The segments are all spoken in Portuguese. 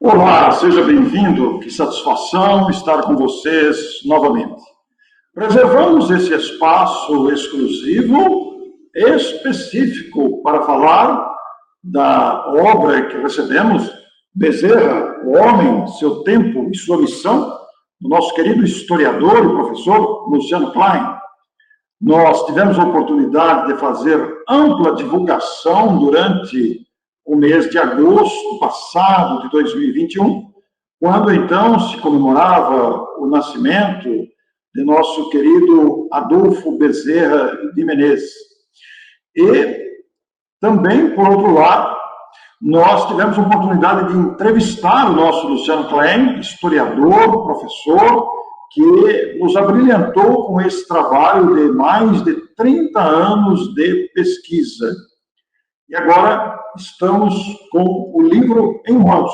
Olá, seja bem-vindo. Que satisfação estar com vocês novamente. Reservamos esse espaço exclusivo, específico, para falar da obra que recebemos, Bezerra, o Homem, Seu Tempo e Sua Missão, do nosso querido historiador e professor Luciano Klein. Nós tivemos a oportunidade de fazer ampla divulgação durante o mês de agosto passado de 2021, quando então se comemorava o nascimento de nosso querido Adolfo Bezerra de Menezes. E também, por outro lado, nós tivemos a oportunidade de entrevistar o nosso Luciano Klein, historiador, professor, que nos abrilhantou com esse trabalho de mais de 30 anos de pesquisa. E agora estamos com o livro em mãos.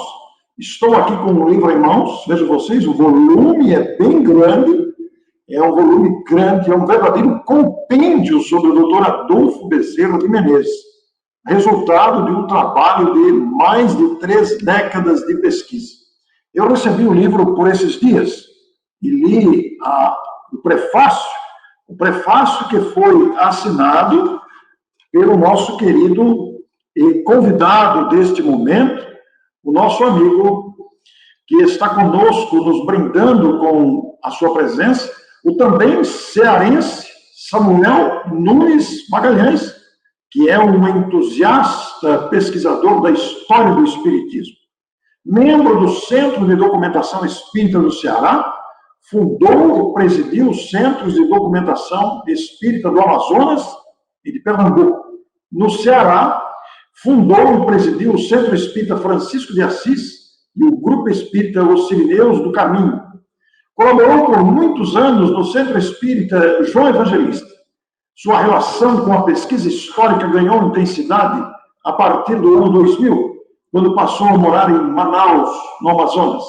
Estou aqui com o livro em mãos, vejam vocês, o volume é bem grande, é um volume grande, é um verdadeiro compêndio sobre o doutor Adolfo Bezerra de Menezes, resultado de um trabalho de mais de 3 décadas de pesquisa. Eu recebi o livro por esses dias e li o prefácio que foi assinado pelo nosso querido e convidado deste momento, o nosso amigo que está conosco, nos brindando com a sua presença, o também cearense Samuel Nunes Magalhães, que é um entusiasta pesquisador da história do Espiritismo. Membro do Centro de Documentação Espírita do Ceará, fundou e presidiu os Centros de Documentação Espírita do Amazonas e de Pernambuco. No Ceará, fundou e presidiu o Centro Espírita Francisco de Assis e o Grupo Espírita Os Sirineus do Caminho. Colaborou por muitos anos no Centro Espírita João Evangelista. Sua relação com a pesquisa histórica ganhou intensidade a partir do ano 2000, quando passou a morar em Manaus, no Amazonas.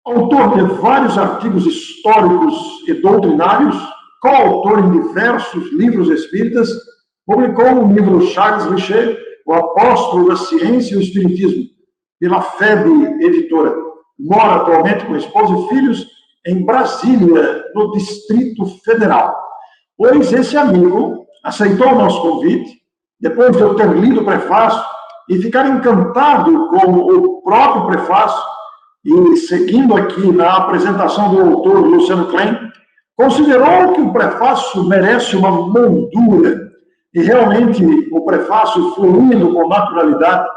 Autor de vários artigos históricos e doutrinários, coautor em diversos livros espíritas, publicou o livro Charles Richer, O Apóstolo da Ciência e o Espiritismo, pela FEB Editora. Mora atualmente com esposa e filhos em Brasília, no Distrito Federal. Pois esse amigo aceitou o nosso convite, depois de eu ter lido o prefácio e ficar encantado com o próprio prefácio, e seguindo aqui na apresentação do autor Luciano Klein, considerou que o prefácio merece uma moldura, e realmente o prefácio, fluindo com naturalidade,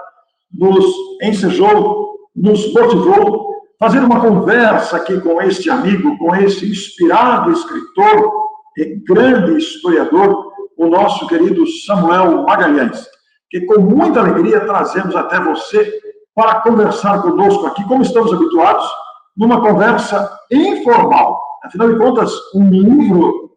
nos ensejou, nos motivou a fazer uma conversa aqui com este amigo, com esse inspirado escritor e grande historiador, o nosso querido Samuel Magalhães, que com muita alegria trazemos até você para conversar conosco aqui, como estamos habituados, numa conversa informal. Afinal de contas, um livro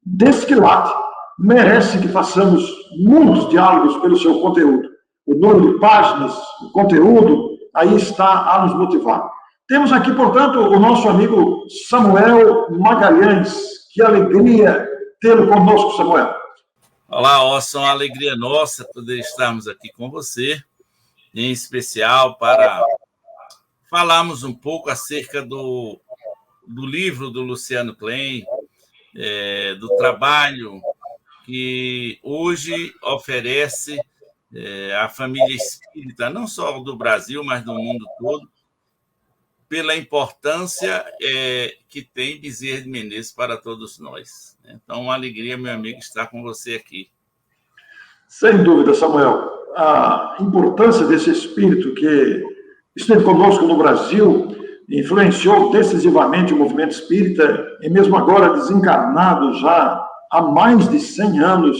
desse quilate merece que façamos muitos diálogos pelo seu conteúdo. O número de páginas, o conteúdo, aí está a nos motivar. Temos aqui, portanto, o nosso amigo Samuel Magalhães. Que alegria tê-lo conosco, Samuel. Olá, Orson, uma alegria nossa poder estarmos aqui com você, em especial para falarmos um pouco acerca do livro do Luciano Klein, do trabalho que hoje oferece à família espírita, não só do Brasil, mas do mundo todo, pela importância que tem Bezerra de Menezes para todos nós. Então, uma alegria, meu amigo, estar com você aqui. Sem dúvida, Samuel. A importância desse espírito que esteve conosco no Brasil, influenciou decisivamente o movimento espírita, e mesmo agora desencarnado já há mais de 100 anos,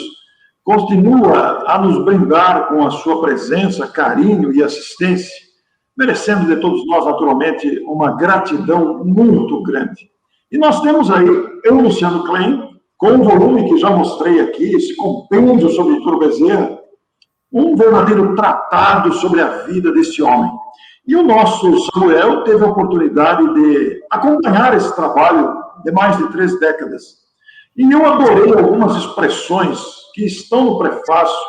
continua a nos brindar com a sua presença, carinho e assistência, merecendo de todos nós, naturalmente, uma gratidão muito grande. E nós temos aí, eu, Luciano Klein, com um volume que já mostrei aqui, esse compêndio sobre Heitor Bezerra, um verdadeiro tratado sobre a vida desse homem. E o nosso Samuel teve a oportunidade de acompanhar esse trabalho de mais de 3 décadas. E eu adorei algumas expressões que estão no prefácio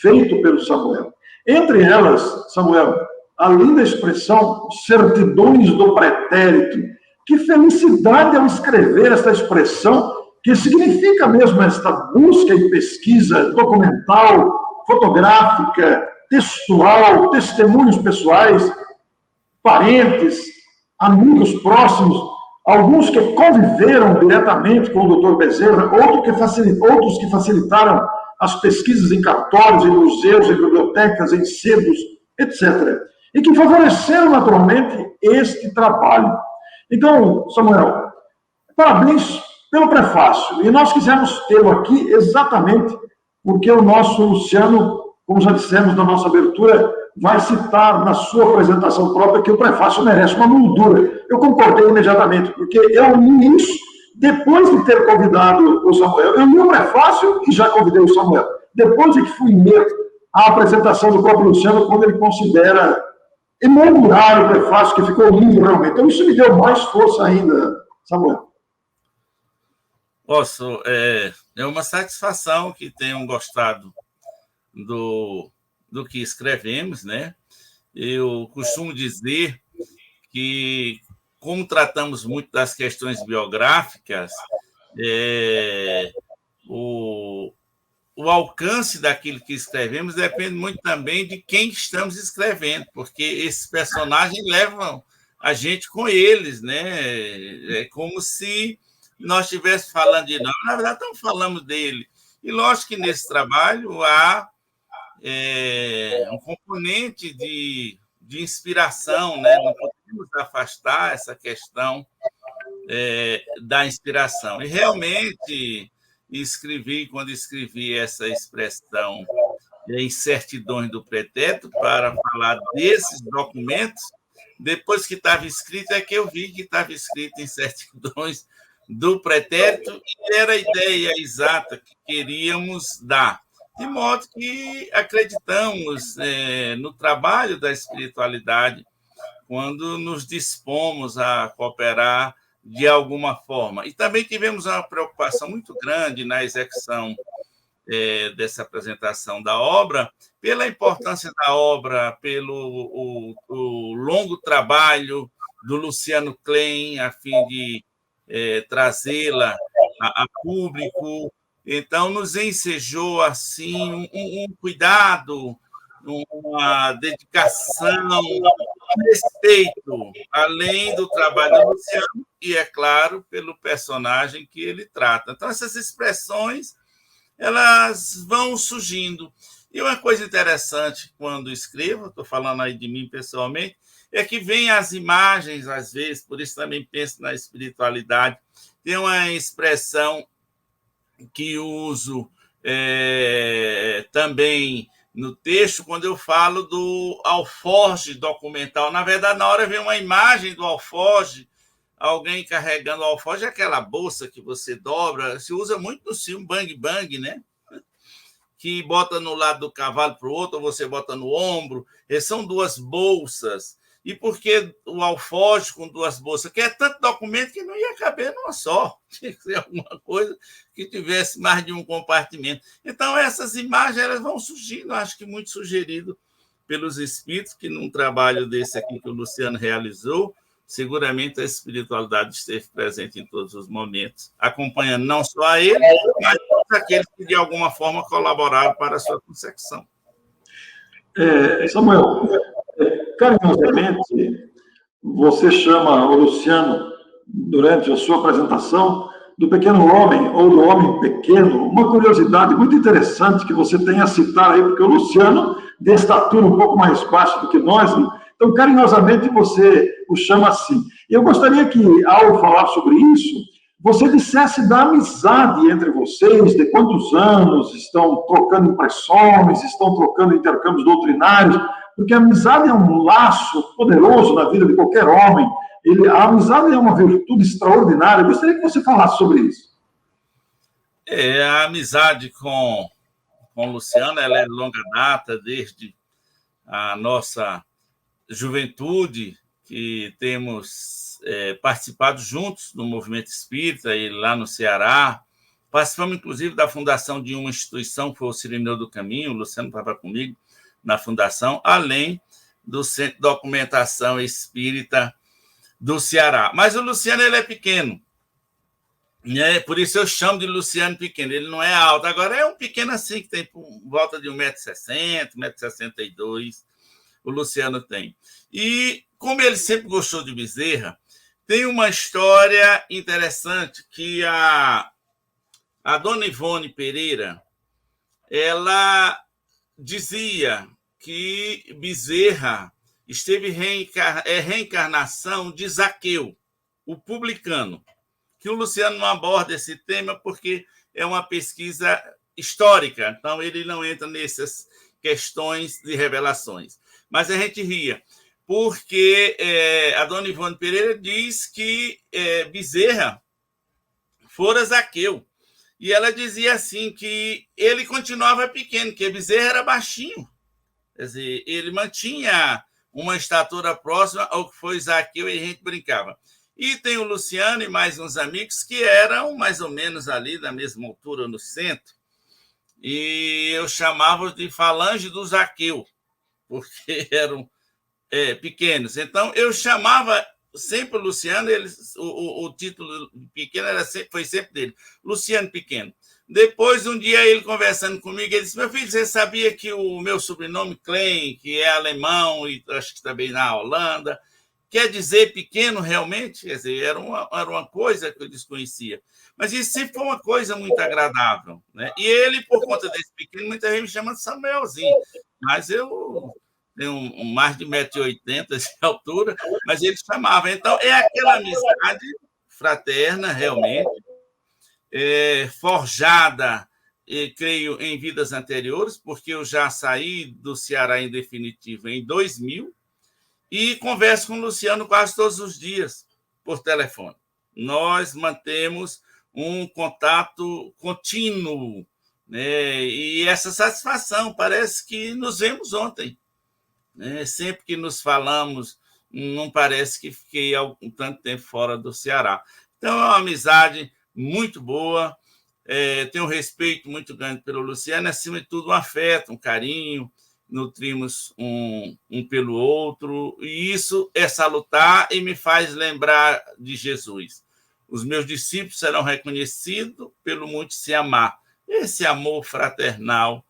feito pelo Samuel. Entre elas, Samuel, a linda expressão certidões do pretérito. Que felicidade ao escrever esta expressão, que significa mesmo esta busca e pesquisa documental, fotográfica, textual, testemunhos pessoais, parentes, amigos próximos, alguns que conviveram diretamente com o Dr. Bezerra, outros que facilitaram as pesquisas em cartórios, em museus, em bibliotecas, em sebos, etc. E que favoreceram naturalmente este trabalho. Então, Samuel, parabéns pelo prefácio. E nós quisemos tê-lo aqui exatamente porque o nosso Luciano, como já dissemos na nossa abertura, vai citar na sua apresentação própria que o prefácio merece uma moldura. Eu concordei imediatamente, porque eu li isso depois de ter convidado o Samuel. Eu li o prefácio e já convidei o Samuel. Depois é que fui ler a apresentação do próprio Luciano, quando ele considera emoldurar o prefácio, que ficou lindo realmente. Então, isso me deu mais força ainda, Samuel. Posso, é uma satisfação que tenham gostado do que escrevemos, né? Eu costumo dizer que, como tratamos muito das questões biográficas, o alcance daquilo que escrevemos depende muito também de quem estamos escrevendo, porque esses personagens levam a gente com eles, né? É como se nós estivéssemos falando de nós, na verdade, estamos falando dele. E lógico que nesse trabalho há um componente de inspiração, né? Não podemos afastar essa questão da inspiração. E realmente quando escrevi essa expressão em certidões do pretérito para falar desses documentos, depois que estava escrito, é que eu vi que estava escrito em certidões do pretérito, e era a ideia exata que queríamos dar. De modo que acreditamos no trabalho da espiritualidade quando nos dispomos a cooperar de alguma forma. E também tivemos uma preocupação muito grande na execução dessa apresentação da obra, pela importância da obra, pelo o longo trabalho do Luciano Klein, a fim de trazê-la a público. Então, nos ensejou assim um cuidado, uma dedicação, um respeito, além do trabalho do Luciano, e, é claro, pelo personagem que ele trata. Então, essas expressões elas vão surgindo. E uma coisa interessante quando escrevo, estou falando aí de mim pessoalmente, é que vem as imagens, às vezes, por isso também penso na espiritualidade. Tem uma expressão que uso também no texto, quando eu falo do alforje documental. Na verdade, na hora vem uma imagem do alforje, alguém carregando o alforje, aquela bolsa que você dobra, se usa muito no filme Bang Bang, né? Que bota no lado do cavalo para o outro, ou você bota no ombro. São duas bolsas. E por que o alforje com duas bolsas? Que é tanto documento que não ia caber numa só. Tinha que ser alguma coisa que tivesse mais de um compartimento. Então, essas imagens elas vão surgindo, acho que muito sugerido pelos espíritos, que num trabalho desse aqui que o Luciano realizou, seguramente a espiritualidade esteve presente em todos os momentos, acompanhando não só a ele, mas todos aqueles que, de alguma forma, colaboraram para a sua concepção. Samuel, carinhosamente, você chama o Luciano, durante a sua apresentação, do pequeno homem ou do homem pequeno. Uma curiosidade muito interessante que você tem a citar aí, porque o Luciano, de estatura um pouco mais baixa do que nós, né? Então, carinhosamente, você o chama assim. E eu gostaria que, ao falar sobre isso, você dissesse da amizade entre vocês, de quantos anos estão trocando impressões, estão trocando intercâmbios doutrinários, porque a amizade é um laço poderoso na vida de qualquer homem. A amizade é uma virtude extraordinária. Eu gostaria que você falasse sobre isso. A amizade com o Luciano ela é de longa data, desde a nossa juventude, que temos participado juntos do movimento espírita e lá no Ceará. Participamos, inclusive, da fundação de uma instituição que foi o Cirineu do Caminho. O Luciano estava comigo na fundação, além do Centro de Documentação Espírita do Ceará. Mas o Luciano ele é pequeno, né? Por isso eu chamo de Luciano pequeno. Ele não é alto. Agora é um pequeno assim, que tem por volta de 1,60 m, 1,62 m. O Luciano tem. E como ele sempre gostou de Bezerra, tem uma história interessante que a dona Ivone Pereira, ela dizia que Bezerra esteve reencarnação de Zaqueu, o publicano, que o Luciano não aborda esse tema porque é uma pesquisa histórica, então ele não entra nessas questões de revelações. Mas a gente ria, porque a dona Ivone Pereira diz que Bezerra fora Zaqueu, e ela dizia assim que ele continuava pequeno, que Bezerra era baixinho. Quer dizer, ele mantinha uma estatura próxima ao que foi Zaqueu e a gente brincava. E tem o Luciano e mais uns amigos que eram mais ou menos ali da mesma altura no centro, e eu chamava de falange do Zaqueu, porque eram pequenos. Então, eu chamava sempre o Luciano, o título pequeno foi sempre dele, Luciano Pequeno. Depois, um dia, ele conversando comigo, ele disse: meu filho, você sabia que o meu sobrenome Klein, que é alemão e acho que também na Holanda, quer dizer pequeno realmente? Quer dizer, era uma coisa que eu desconhecia. Mas isso sempre foi uma coisa muito agradável, né? E ele, por conta desse pequeno, muita gente me chama de Samuelzinho, mas eu tenho mais de 1,80 m de altura, mas ele chamava. Então, é aquela amizade fraterna, realmente, forjada, creio, em vidas anteriores, porque eu já saí do Ceará em definitivo em 2000 e converso com o Luciano quase todos os dias por telefone. Nós mantemos um contato contínuo, né? E essa satisfação, parece que nos vemos ontem. Sempre que nos falamos, não parece que fiquei algum tanto tempo fora do Ceará. Então, é uma amizade muito boa, tenho um respeito muito grande pelo Luciano, acima de tudo, um afeto, um carinho, nutrimos um pelo outro, e isso é salutar e me faz lembrar de Jesus. Os meus discípulos serão reconhecidos pelo muito se amar. Esse amor fraternal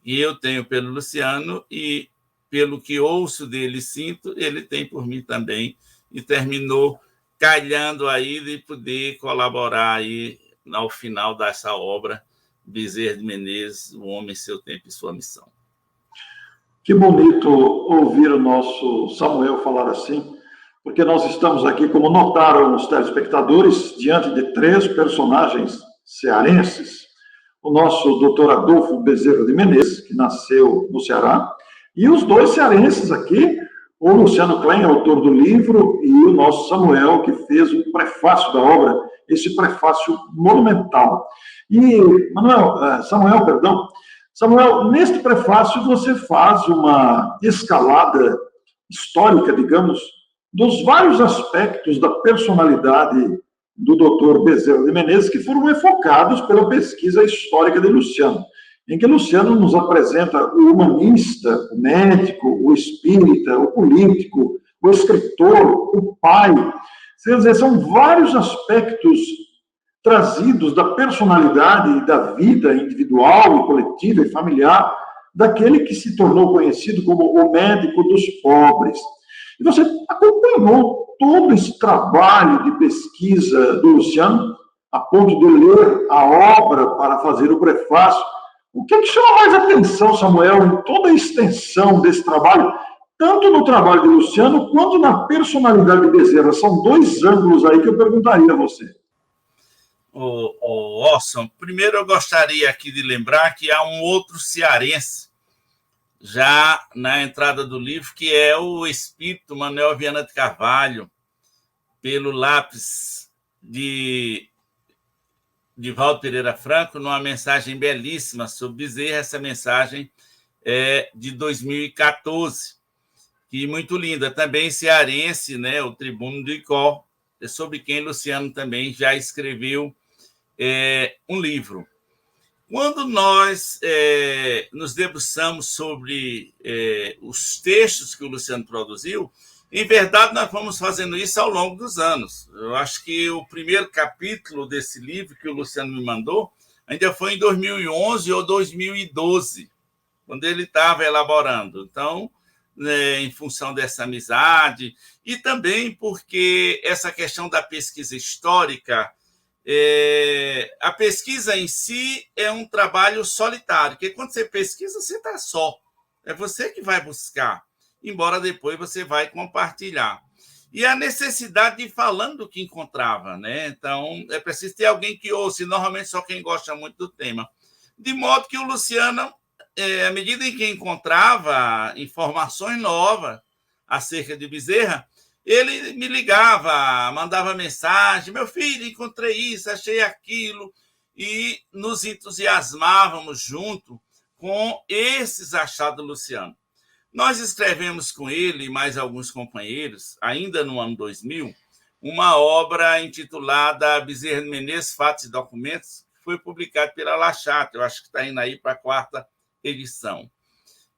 que eu tenho pelo Luciano e pelo que ouço dele e sinto, ele tem por mim também, e terminou calhando aí de poder colaborar aí ao final dessa obra, Bezerra de Menezes, O Homem, Seu Tempo e Sua Missão. Que bonito ouvir o nosso Samuel falar assim, porque nós estamos aqui, como notaram os telespectadores, diante de 3 personagens cearenses. O nosso doutor Adolfo Bezerra de Menezes, que nasceu no Ceará, e os 2 cearenses aqui, o Luciano Klein, autor do livro, e o nosso Samuel, que fez o prefácio da obra, esse prefácio monumental. E, Samuel, neste prefácio você faz uma escalada histórica, digamos, dos vários aspectos da personalidade do Dr. Bezerra de Menezes que foram enfocados pela pesquisa histórica de Luciano, em que Luciano nos apresenta o humanista, o médico, o espírita, o político, o escritor, o pai. Quer dizer, são vários aspectos trazidos da personalidade e da vida individual e coletiva e familiar daquele que se tornou conhecido como o médico dos pobres. E você acompanhou todo esse trabalho de pesquisa do Luciano, a ponto de ler a obra para fazer o prefácio. O que chama mais atenção, Samuel, em toda a extensão desse trabalho, tanto no trabalho de Luciano, quanto na personalidade de Bezerra? São 2 ângulos aí que eu perguntaria a você. Orson, primeiro eu gostaria aqui de lembrar que há um outro cearense, já na entrada do livro, que é o espírito Manuel Viana de Carvalho, pelo lápis de Valdo Pereira Franco, numa mensagem belíssima sobre Bezerra. Essa mensagem é de 2014, que muito linda, também cearense, né, o Tribuno do Icó, sobre quem Luciano também já escreveu um livro. Quando nós nos debruçamos sobre os textos que o Luciano produziu, em verdade, nós fomos fazendo isso ao longo dos anos. Eu acho que o primeiro capítulo desse livro que o Luciano me mandou ainda foi em 2011 ou 2012, quando ele estava elaborando. Então, em função dessa amizade, e também porque essa questão da pesquisa histórica, a pesquisa em si é um trabalho solitário, porque quando você pesquisa, você está só. É você que vai buscar, embora depois você vai compartilhar. E a necessidade de ir falando do que encontrava, né? Então, é preciso ter alguém que ouça, e normalmente só quem gosta muito do tema. De modo que o Luciano, à medida em que encontrava informações novas acerca de Bezerra, ele me ligava, mandava mensagem: meu filho, encontrei isso, achei aquilo, e nos entusiasmávamos junto com esses achados do Luciano. Nós escrevemos com ele e mais alguns companheiros, ainda no ano 2000, uma obra intitulada Bezerra de Menezes, Fatos e Documentos, que foi publicada pela La Chata. Eu acho que está indo aí para a 4ª edição.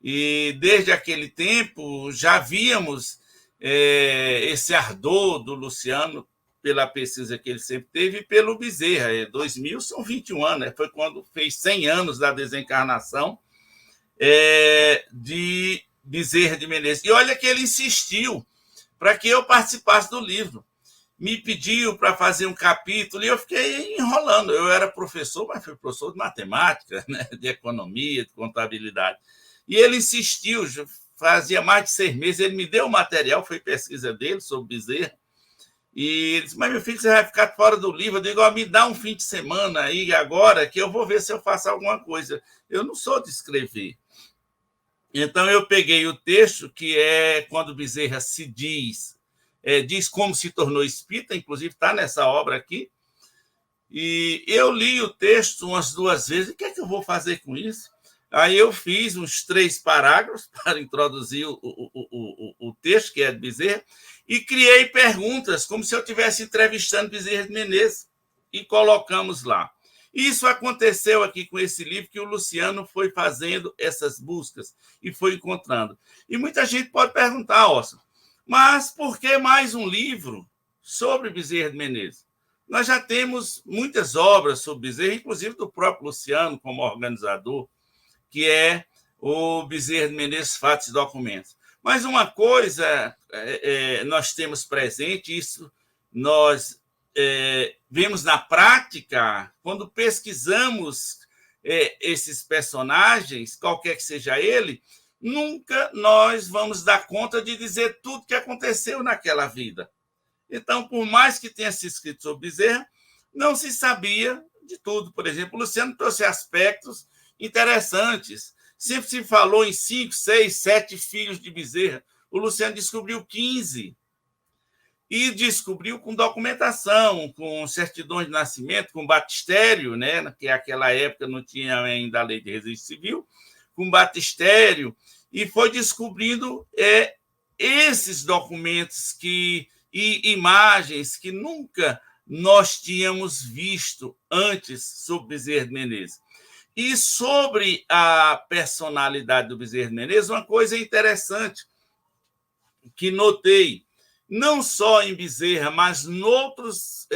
E desde aquele tempo já víamos esse ardor do Luciano pela pesquisa que ele sempre teve e pelo Bezerra. 2000 são 21 anos, né? Foi quando fez 100 anos da desencarnação de Bezerra de Menezes. E olha que ele insistiu para que eu participasse do livro. Me pediu para fazer um capítulo e eu fiquei enrolando. Eu era professor, mas fui professor de matemática, né? De economia, de contabilidade. E ele insistiu, fazia mais de 6 meses, ele me deu o material, foi pesquisa dele sobre Bezerra, e ele disse: mas meu filho, você vai ficar fora do livro. Eu digo: me dá um fim de semana aí agora, que eu vou ver se eu faço alguma coisa. Eu não sou de escrever. Então, eu peguei o texto, que é quando Bezerra se diz como se tornou espírita, inclusive está nessa obra aqui, e eu li o texto umas 2 vezes. O que é que eu vou fazer com isso? Aí eu fiz uns 3 parágrafos para introduzir o texto, que é de Bezerra, e criei perguntas, como se eu estivesse entrevistando Bezerra de Menezes, e colocamos lá. Isso aconteceu aqui com esse livro, que o Luciano foi fazendo essas buscas e foi encontrando. E muita gente pode perguntar: Orson, mas por que mais um livro sobre Bezerra de Menezes? Nós já temos muitas obras sobre Bezerra, inclusive do próprio Luciano como organizador, que é o Bezerra de Menezes, Fatos e Documentos. Mas uma coisa nós temos presente, isso nós vemos na prática, quando pesquisamos esses personagens, qualquer que seja ele, nunca nós vamos dar conta de dizer tudo que aconteceu naquela vida. Então, por mais que tenha se escrito sobre Bezerra, não se sabia de tudo. Por exemplo, o Luciano trouxe aspectos interessantes. Sempre se falou em 5, 6, 7 filhos de Bezerra. O Luciano descobriu 15. E descobriu com documentação, com certidões de nascimento, com batistério, né? Que naquela época não tinha ainda a lei de registro civil, com batistério, e foi descobrindo esses documentos e imagens que nunca nós tínhamos visto antes sobre Bezerra de Menezes. E sobre a personalidade do Bezerra de Menezes, uma coisa interessante que notei, não só em Bezerra, mas em outros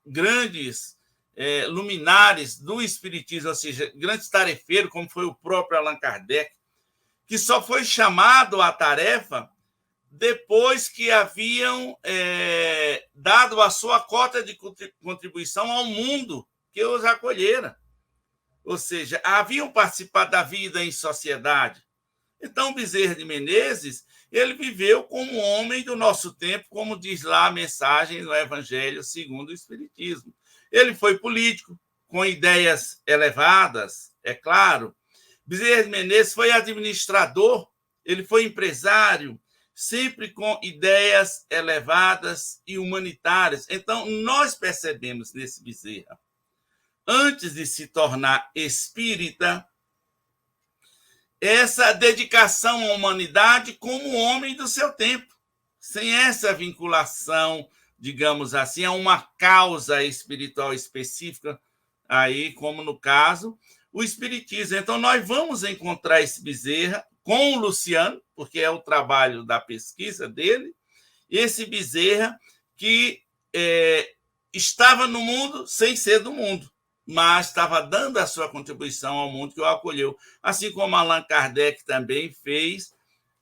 grandes luminares do espiritismo, ou seja, grandes tarefeiros, como foi o próprio Allan Kardec, que só foi chamado à tarefa depois que haviam dado a sua cota de contribuição ao mundo que os acolhera. Ou seja, haviam participado da vida em sociedade. Então, Bezerra de Menezes, ele viveu como um homem do nosso tempo, como diz lá a mensagem no Evangelho segundo o Espiritismo. Ele foi político, com ideias elevadas, é claro. Bezerra de Menezes foi administrador, ele foi empresário, sempre com ideias elevadas e humanitárias. Então, nós percebemos nesse Bezerra, antes de se tornar espírita, essa dedicação à humanidade como homem do seu tempo, sem essa vinculação, digamos assim, a uma causa espiritual específica, aí, como no caso, o Espiritismo. Então, nós vamos encontrar esse Bezerra com o Luciano, porque é o trabalho da pesquisa dele, esse Bezerra que estava no mundo sem ser do mundo, mas estava dando a sua contribuição ao mundo que o acolheu, assim como Allan Kardec também fez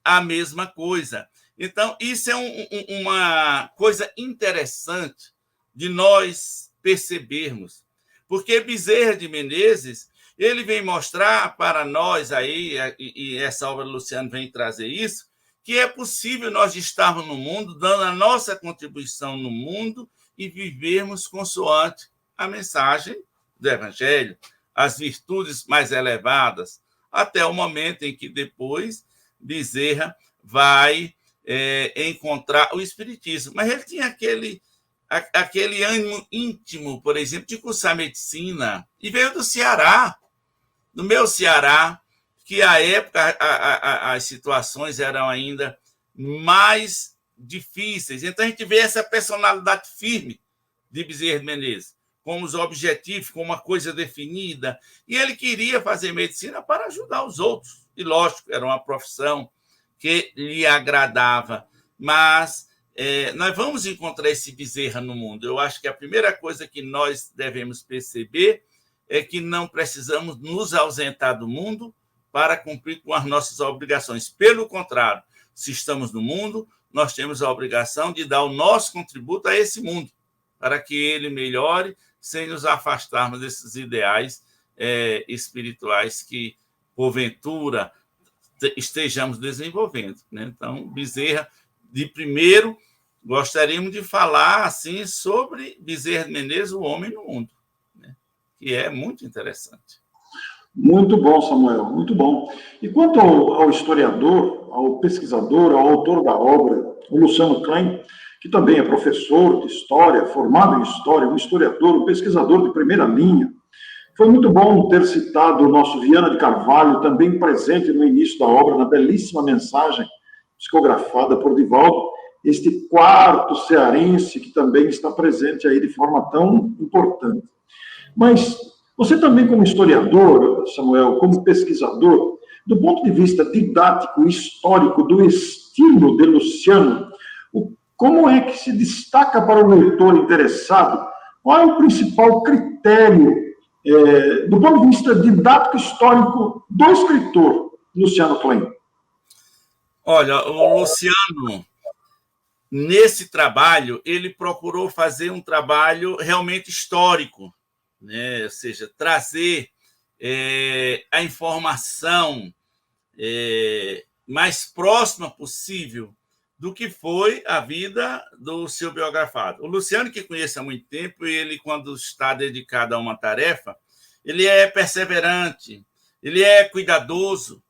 a mesma coisa. Então, isso é uma coisa interessante de nós percebermos, porque Bezerra de Menezes, ele vem mostrar para nós aí, e essa obra do Luciano vem trazer isso, que é possível nós estarmos no mundo, dando a nossa contribuição no mundo e vivermos consoante a mensagem do Evangelho, as virtudes mais elevadas, até o momento em que depois Bezerra vai encontrar o Espiritismo. Mas ele tinha aquele ânimo íntimo, por exemplo, de cursar medicina, e veio do Ceará, do meu Ceará, que à época as situações eram ainda mais difíceis. Então, a gente vê essa personalidade firme de Bezerra de Menezes, com os objetivos, com uma coisa definida. E ele queria fazer medicina para ajudar os outros. E, lógico, era uma profissão que lhe agradava. Mas nós vamos encontrar esse Bezerra no mundo. Eu acho que a primeira coisa que nós devemos perceber é que não precisamos nos ausentar do mundo para cumprir com as nossas obrigações. Pelo contrário, se estamos no mundo, nós temos a obrigação de dar o nosso contributo a esse mundo, para que ele melhore, sem nos afastarmos desses ideais espirituais que, porventura, estejamos desenvolvendo. Né? Então, Bezerra, de primeiro, gostaríamos de falar assim sobre Bezerra de Menezes, o homem no mundo, né? Que é muito interessante. Muito bom, Samuel, muito bom. E quanto ao historiador, ao pesquisador, ao autor da obra, o Luciano Klein, que também é professor de história, formado em história, um historiador, um pesquisador de primeira linha, foi muito bom ter citado o nosso Viana de Carvalho, também presente no início da obra, na belíssima mensagem psicografada por Divaldo, este quarto cearense que também está presente aí de forma tão importante. Mas você também, como historiador, Samuel, como pesquisador, do ponto de vista didático e histórico do estilo de Luciano, como é que se destaca para o leitor interessado? Qual é o principal critério, do ponto de vista didático histórico, do escritor Luciano Klein? Olha, o Luciano, nesse trabalho, ele procurou fazer um trabalho realmente histórico, né? Ou seja, trazer a informação mais próxima possível do que foi a vida do seu biografado. O Luciano, que conheço há muito tempo, ele, quando está dedicado a uma tarefa, ele é perseverante, ele é cuidadoso,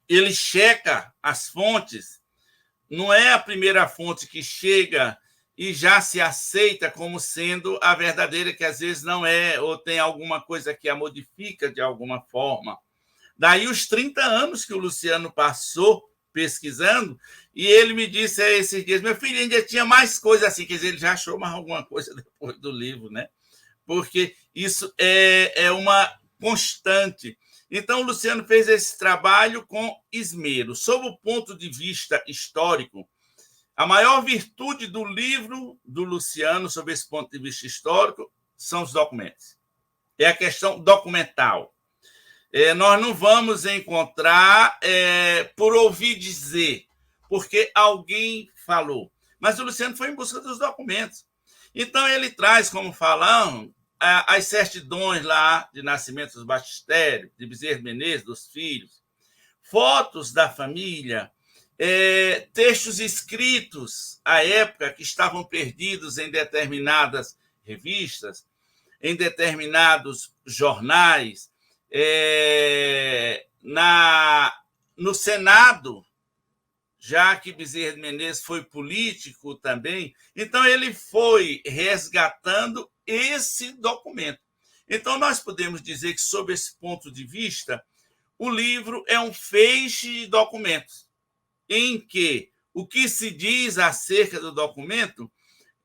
ele checa as fontes. Não é a primeira fonte que chega e já se aceita como sendo a verdadeira, que às vezes não é, ou tem alguma coisa que a modifica de alguma forma. Daí os 30 anos que o Luciano passou pesquisando, e ele me disse esses dias, meu filho, ainda tinha mais coisa assim, quer dizer, ele já achou mais alguma coisa depois do livro, né? Porque isso é uma constante. Então, o Luciano fez esse trabalho com esmero. Sob o ponto de vista histórico, a maior virtude do livro do Luciano, sob esse ponto de vista histórico, são os documentos. É a questão documental. Nós não vamos encontrar por ouvir dizer, porque alguém falou. Mas o Luciano foi em busca dos documentos. Então, ele traz, como falamos, as certidões lá de nascimento dos Batistérios, de Bezerra de Menezes, dos filhos, fotos da família, textos escritos à época que estavam perdidos em determinadas revistas, em determinados jornais, no Senado, já que Bezerra de Menezes foi político também, então ele foi resgatando esse documento. Então, nós podemos dizer que, sob esse ponto de vista, o livro é um feixe de documentos, em que o que se diz acerca do documento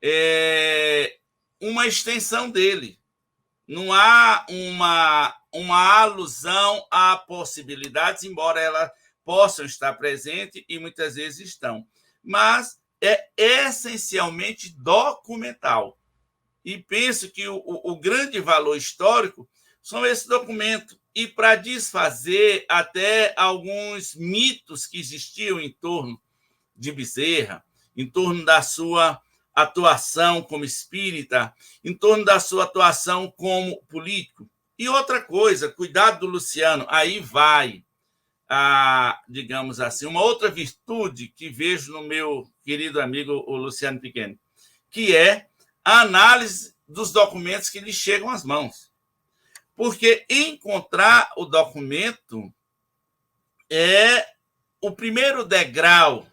é uma extensão dele. Não há uma alusão a possibilidades, embora elas possam estar presentes e muitas vezes estão. Mas é essencialmente documental. E penso que o grande valor histórico são esses documentos. E para desfazer até alguns mitos que existiam em torno de Bezerra, em torno da sua atuação como espírita, em torno da sua atuação como político. E outra coisa, cuidado do Luciano, aí vai, digamos assim, uma outra virtude que vejo no meu querido amigo o Luciano Pequeno, que é a análise dos documentos que lhe chegam às mãos. Porque encontrar o documento é o primeiro degrau,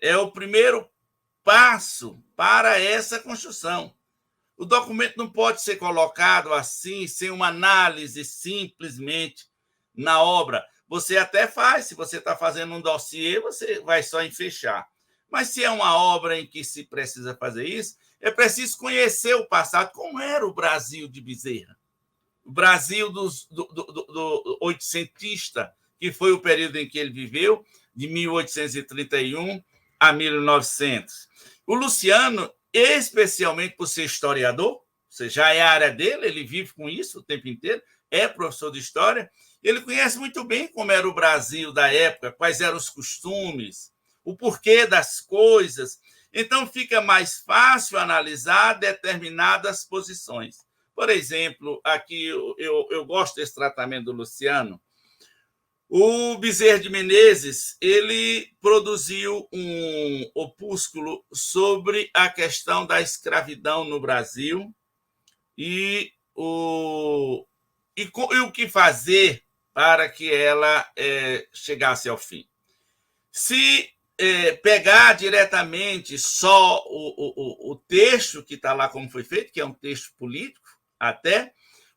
é o primeiro passo para essa construção. O documento não pode ser colocado assim, sem uma análise simplesmente na obra. Você até faz, se você está fazendo um dossiê, você vai só em fechar. Mas se é uma obra em que se precisa fazer isso, é preciso conhecer o passado. Como era o Brasil de Bezerra? O Brasil do oitocentista, que foi o período em que ele viveu, de 1831 a 1900. O Luciano, especialmente por ser historiador, ou seja, já é a área dele, ele vive com isso o tempo inteiro, é professor de história, ele conhece muito bem como era o Brasil da época, quais eram os costumes, o porquê das coisas. Então, fica mais fácil analisar determinadas posições. Por exemplo, aqui eu gosto desse tratamento do Luciano. O Bezerra de Menezes, ele produziu um opúsculo sobre a questão da escravidão no Brasil e o que fazer para que ela chegasse ao fim. Se pegar diretamente só o texto que está lá como foi feito, que é um texto político até,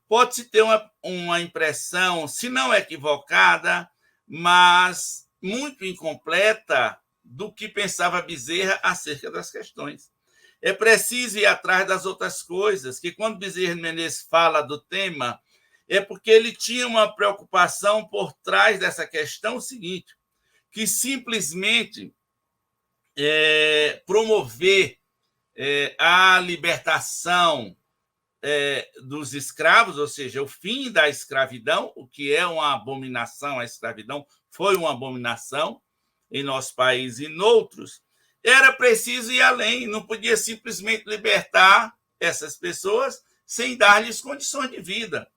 pode-se ter uma impressão, se não equivocada, mas muito incompleta do que pensava Bezerra acerca das questões. É preciso ir atrás das outras coisas, que quando Bezerra de Menezes fala do tema, é porque ele tinha uma preocupação por trás dessa questão seguinte, que simplesmente promover a libertação dos escravos, ou seja, o fim da escravidão, o que é uma abominação, a escravidão foi uma abominação em nosso país e noutros, era preciso ir além, não podia simplesmente libertar essas pessoas sem dar-lhes condições de vida,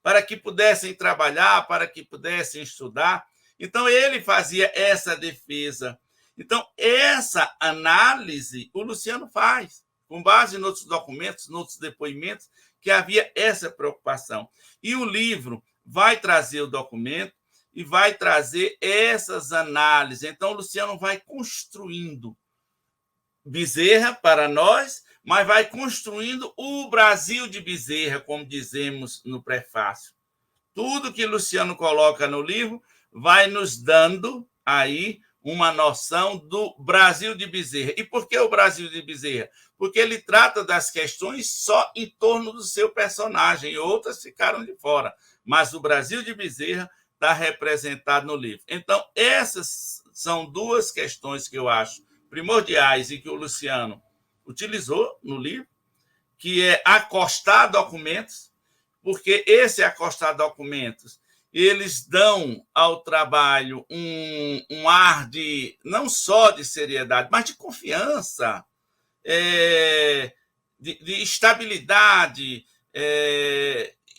para que pudessem trabalhar, para que pudessem estudar. Então, ele fazia essa defesa. Então, essa análise o Luciano faz, com base em outros documentos, em outros depoimentos, que havia essa preocupação. E o livro vai trazer o documento e vai trazer essas análises. Então, o Luciano vai construindo Bezerra para nós, mas vai construindo o Brasil de Bezerra, como dizemos no prefácio. Tudo que Luciano coloca no livro vai nos dando aí uma noção do Brasil de Bezerra. E por que o Brasil de Bezerra? Porque ele trata das questões só em torno do seu personagem, e outras ficaram de fora. Mas o Brasil de Bezerra está representado no livro. Então, essas são duas questões que eu acho primordiais e que o Luciano utilizou no livro, que é acostar documentos, porque esse acostar documentos eles dão ao trabalho um ar de não só de seriedade, mas de confiança, de estabilidade,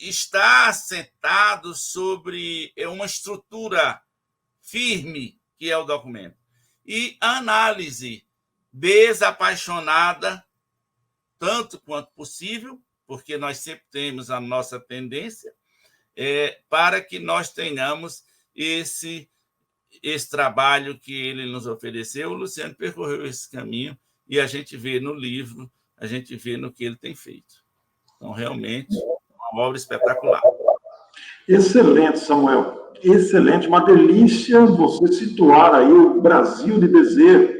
está assentado sobre uma estrutura firme que é o documento. E a análise desapaixonada, tanto quanto possível, porque nós sempre temos a nossa tendência, para que nós tenhamos esse trabalho que ele nos ofereceu. O Luciano percorreu esse caminho e a gente vê no livro, a gente vê no que ele tem feito. Então, realmente, uma obra espetacular. Excelente, Samuel. Excelente. Uma delícia você situar aí o Brasil de Bezerra,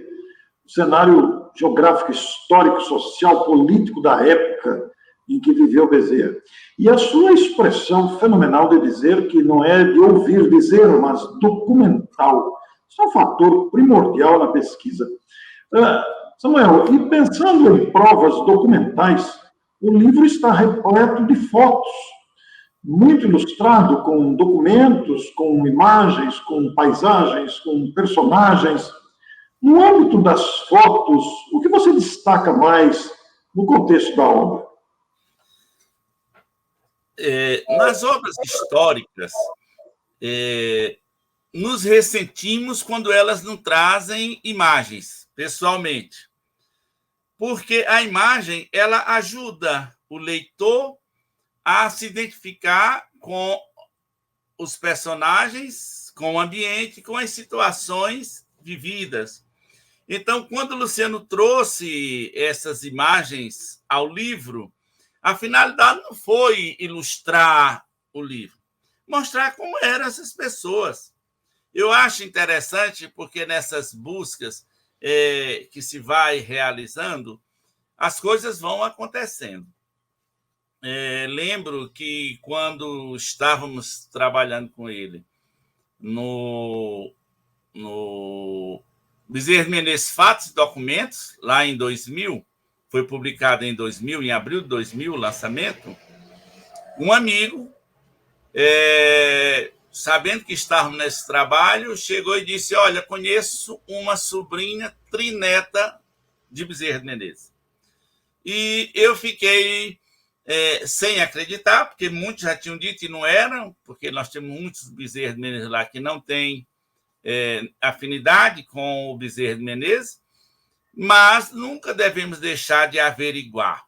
o cenário geográfico, histórico, social, político da época, em que viveu Bezerra. E a sua expressão fenomenal de dizer que não é de ouvir dizer, mas documental. Isso é um fator primordial na pesquisa. Samuel, e pensando em provas documentais, o livro está repleto de fotos, muito ilustrado, com documentos, com imagens, com paisagens, com personagens. No âmbito das fotos, o que você destaca mais no contexto da obra? Nas obras históricas, nos ressentimos quando elas não trazem imagens, pessoalmente. Porque a imagem ela ajuda o leitor a se identificar com os personagens, com o ambiente, com as situações vividas. Então, quando o Luciano trouxe essas imagens ao livro, a finalidade não foi ilustrar o livro, mostrar como eram essas pessoas. Eu acho interessante porque nessas buscas que se vai realizando, as coisas vão acontecendo. Lembro que quando estávamos trabalhando com ele no Bezerra Menezes Fatos e Documentos, lá em 2000, foi publicado em 2000, em abril de 2000, o lançamento, um amigo, sabendo que estávamos nesse trabalho, chegou e disse, olha, conheço uma sobrinha trineta de Bezerra de Menezes. E eu fiquei sem acreditar, porque muitos já tinham dito e não eram, porque nós temos muitos Bezerra de Menezes lá que não têm afinidade com o Bezerra de Menezes, mas nunca devemos deixar de averiguar.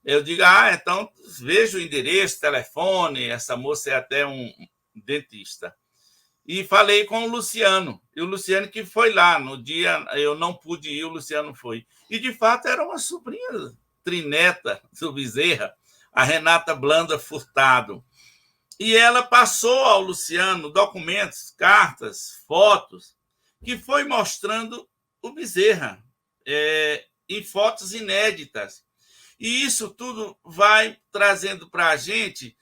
Eu digo, então veja o endereço, telefone, essa moça é até um dentista. E falei com o Luciano, e o Luciano que foi lá, no dia eu não pude ir, o Luciano foi. E, de fato, era uma sobrinha trineta do Bezerra, a Renata Blanda Furtado. E ela passou ao Luciano documentos, cartas, fotos, que foi mostrando o Bezerra em fotos inéditas. E isso tudo vai trazendo para a gente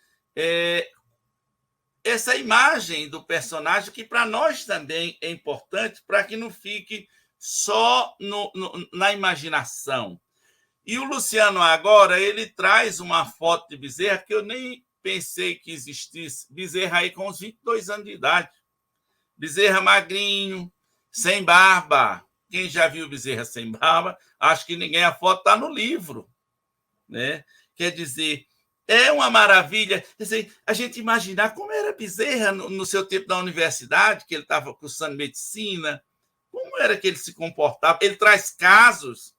essa imagem do personagem, que para nós também é importante, para que não fique só na imaginação. E o Luciano agora, ele traz uma foto de Bezerra que eu nem pensei que existisse. Bezerra aí com uns 22 anos de idade. Bezerra magrinho, sem barba. Quem já viu Bezerra sem barba, acho que ninguém, a foto está no livro. Né? Quer dizer, é uma maravilha. Quer dizer, a gente imaginar como era Bezerra no seu tempo da universidade, que ele estava cursando medicina, como era que ele se comportava. Ele traz casos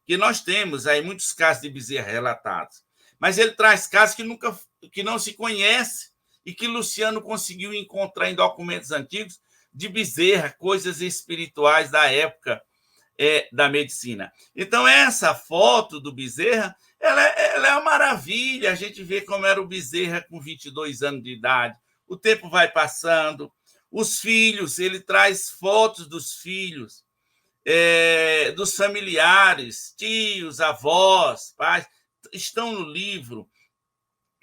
que nós temos aí, muitos casos de Bezerra relatados, mas ele traz casos que não se conhece e que Luciano conseguiu encontrar em documentos antigos de Bezerra, coisas espirituais da época da medicina. Então, essa foto do Bezerra, ela é uma maravilha. A gente vê como era o Bezerra com 22 anos de idade. O tempo vai passando. Os filhos, ele traz fotos dos filhos, dos familiares, tios, avós, pais, estão no livro,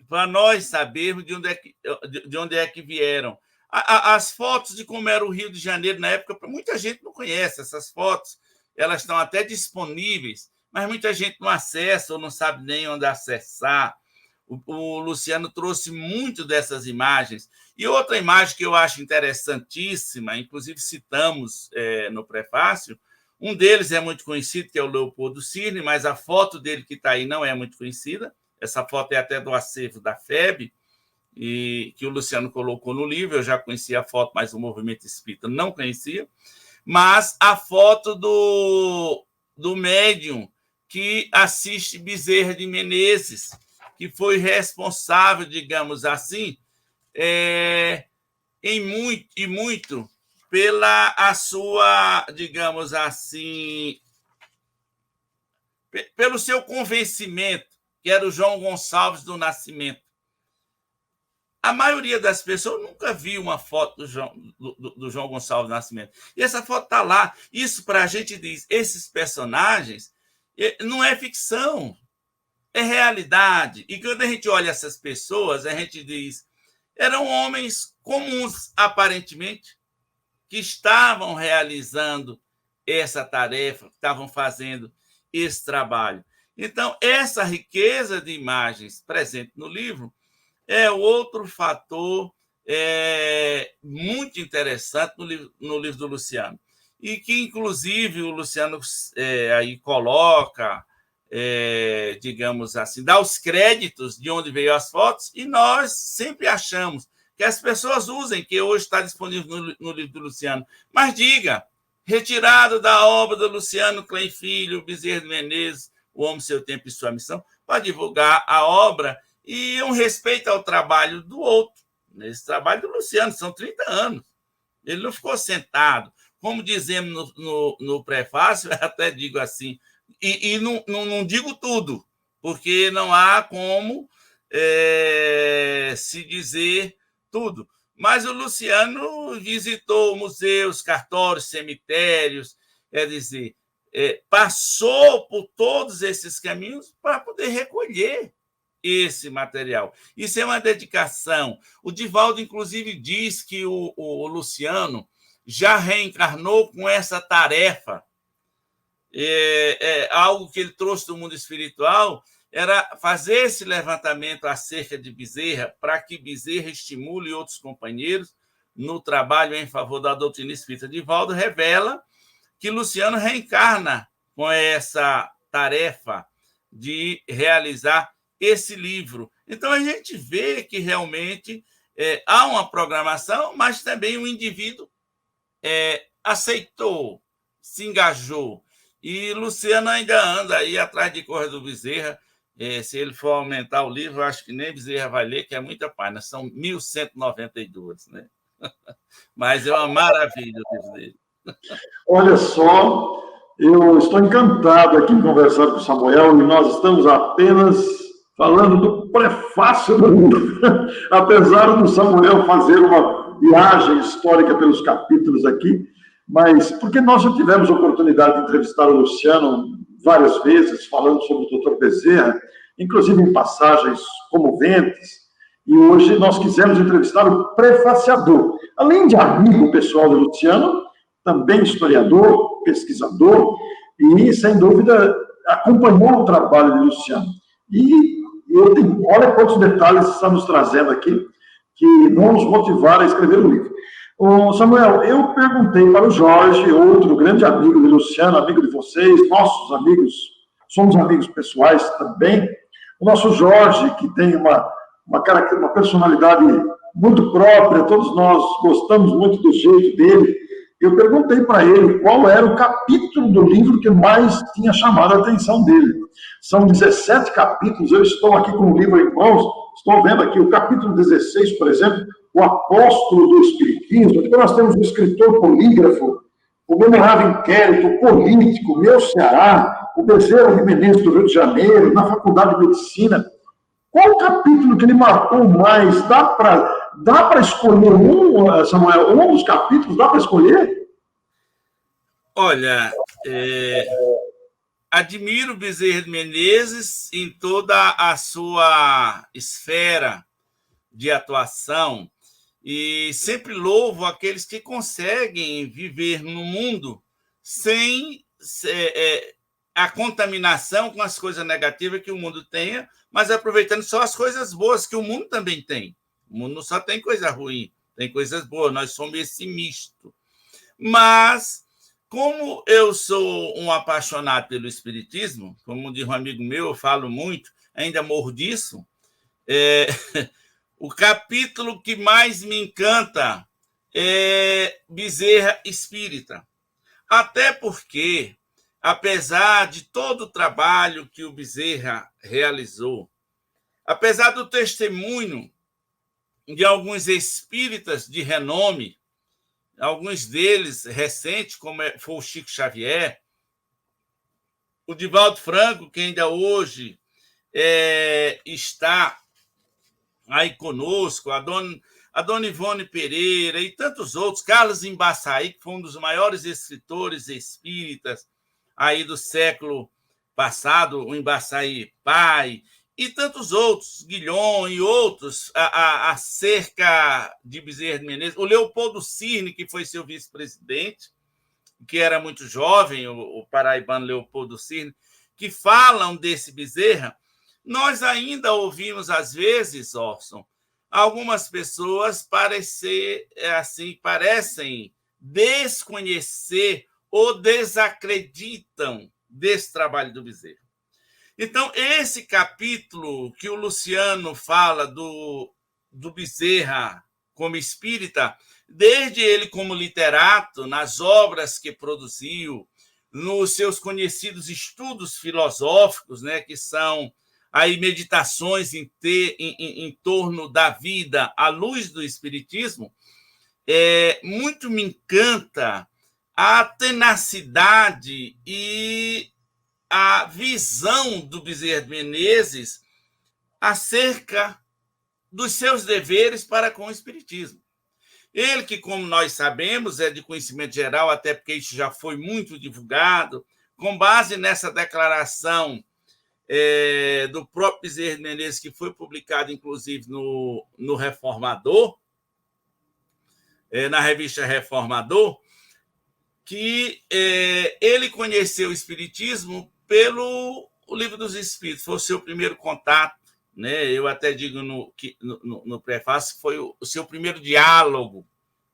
para nós sabermos de onde é que vieram. As fotos de como era o Rio de Janeiro na época, muita gente não conhece essas fotos, elas estão até disponíveis, mas muita gente não acessa ou não sabe nem onde acessar. O Luciano trouxe muito dessas imagens. E outra imagem que eu acho interessantíssima, inclusive citamos no prefácio, um deles é muito conhecido, que é o Leopoldo Cirne, mas a foto dele que está aí não é muito conhecida. Essa foto é até do acervo da FEB, e que o Luciano colocou no livro. Eu já conhecia a foto, mas o movimento espírita não conhecia. Mas a foto do médium que assiste Bezerra de Menezes, que foi responsável, digamos assim, muito pela a sua, digamos assim, pelo seu convencimento, que era o João Gonçalves do Nascimento. A maioria das pessoas nunca viu uma foto do João Gonçalves do Nascimento. E essa foto está lá. Isso para a gente diz, esses personagens não é ficção, é realidade. E quando a gente olha essas pessoas, a gente diz, eram homens comuns, aparentemente, que estavam realizando essa tarefa, que estavam fazendo esse trabalho. Então, essa riqueza de imagens presente no livro é outro fator muito interessante no livro do Luciano. E que, inclusive, o Luciano aí coloca, digamos assim, dá os créditos de onde veio as fotos, e nós sempre achamos que as pessoas usem, que hoje está disponível no livro do Luciano. Mas diga, retirado da obra do Luciano Klein Filho, Bezerra de Menezes, O Homem, Seu Tempo e Sua Missão, para divulgar a obra e um respeito ao trabalho do outro. Nesse trabalho do Luciano, são 30 anos. Ele não ficou sentado. Como dizemos no prefácio, até digo assim, e não digo tudo, porque não há como se dizer tudo. Mas o Luciano visitou museus, cartórios, cemitérios, quer dizer, passou por todos esses caminhos para poder recolher esse material. Isso é uma dedicação. O Divaldo, inclusive, diz que o Luciano já reencarnou com essa tarefa. Algo que ele trouxe do mundo espiritual era fazer esse levantamento acerca de Bezerra, para que Bezerra estimule outros companheiros no trabalho em favor da doutrina espírita. Divaldo revela que Luciano reencarna com essa tarefa de realizar esse livro. Então, a gente vê que realmente há uma programação, mas também o indivíduo aceitou, se engajou. E Luciano ainda anda aí atrás de coisa do Bezerra. Se ele for aumentar o livro, eu acho que nem Bezerra vai ler, que é muita página, são 1.192, né? Mas é uma maravilha o livro dele. Olha só, eu estou encantado aqui em conversar com o Samuel, e nós estamos apenas falando do prefácio do livro, apesar do Samuel fazer uma viagem histórica pelos capítulos aqui, mas porque nós já tivemos a oportunidade de entrevistar o Luciano várias vezes, falando sobre o Dr. Bezerra, inclusive em passagens comoventes, e hoje nós quisemos entrevistar o prefaciador. Além de amigo pessoal do Luciano, também historiador, pesquisador, e, sem dúvida, acompanhou o trabalho de Luciano. E olha quantos detalhes está nos trazendo aqui, que vão nos motivar a escrever o livro. Samuel, eu perguntei para o Jorge, outro grande amigo de Luciano, amigo de vocês, nossos amigos, somos amigos pessoais também, o nosso Jorge, que tem uma personalidade muito própria, todos nós gostamos muito do jeito dele. Eu perguntei para ele qual era o capítulo do livro que mais tinha chamado a atenção dele. São 17 capítulos, eu estou aqui com o livro em mãos, estou vendo aqui o capítulo 16, por exemplo, o apóstolo do Espiritismo. Depois nós temos o escritor polígrafo, o memorável inquérito político, meu Ceará, o Bezerra de Menezes do Rio de Janeiro, na Faculdade de Medicina. Qual o capítulo que ele marcou mais? Dá para escolher um, Samuel? Um dos capítulos dá para escolher? Olha, admiro Bezerra de Menezes em toda a sua esfera de atuação e sempre louvo aqueles que conseguem viver no mundo sem a contaminação com as coisas negativas que o mundo tenha, mas aproveitando só as coisas boas que o mundo também tem. O mundo não só tem coisa ruim, tem coisas boas, nós somos esse misto. Mas, como eu sou um apaixonado pelo Espiritismo, como diz um amigo meu, eu falo muito, ainda morro disso, o capítulo que mais me encanta é Bezerra Espírita. Até porque, apesar de todo o trabalho que o Bezerra realizou, apesar do testemunho de alguns espíritas de renome, alguns deles recentes, como foi o Chico Xavier, o Divaldo Franco, que ainda hoje está aí conosco, a dona Ivone Pereira e tantos outros, Carlos Embaçaí, que foi um dos maiores escritores espíritas aí do século passado, o Embaçaí pai, e tantos outros, Guilhom e outros, acerca de Bezerra de Menezes, o Leopoldo Cirne, que foi seu vice-presidente, que era muito jovem, o paraibano Leopoldo Cirne, que falam desse Bezerra. Nós ainda ouvimos, às vezes, Orson, algumas pessoas parecem desconhecer ou desacreditam desse trabalho do Bezerra. Então, esse capítulo que o Luciano fala do Bezerra como espírita, desde ele como literato, nas obras que produziu, nos seus conhecidos estudos filosóficos, né, que são aí meditações em torno da vida à luz do Espiritismo, muito me encanta a tenacidade e a visão do Bezerra de Menezes acerca dos seus deveres para com o Espiritismo. Ele que, como nós sabemos, é de conhecimento geral, até porque isso já foi muito divulgado, com base nessa declaração do próprio Bezerra de Menezes, que foi publicado, inclusive, no Reformador, na revista Reformador, que ele conheceu o Espiritismo pelo Livro dos Espíritos, foi o seu primeiro contato, né? Eu até digo no prefácio que foi o seu primeiro diálogo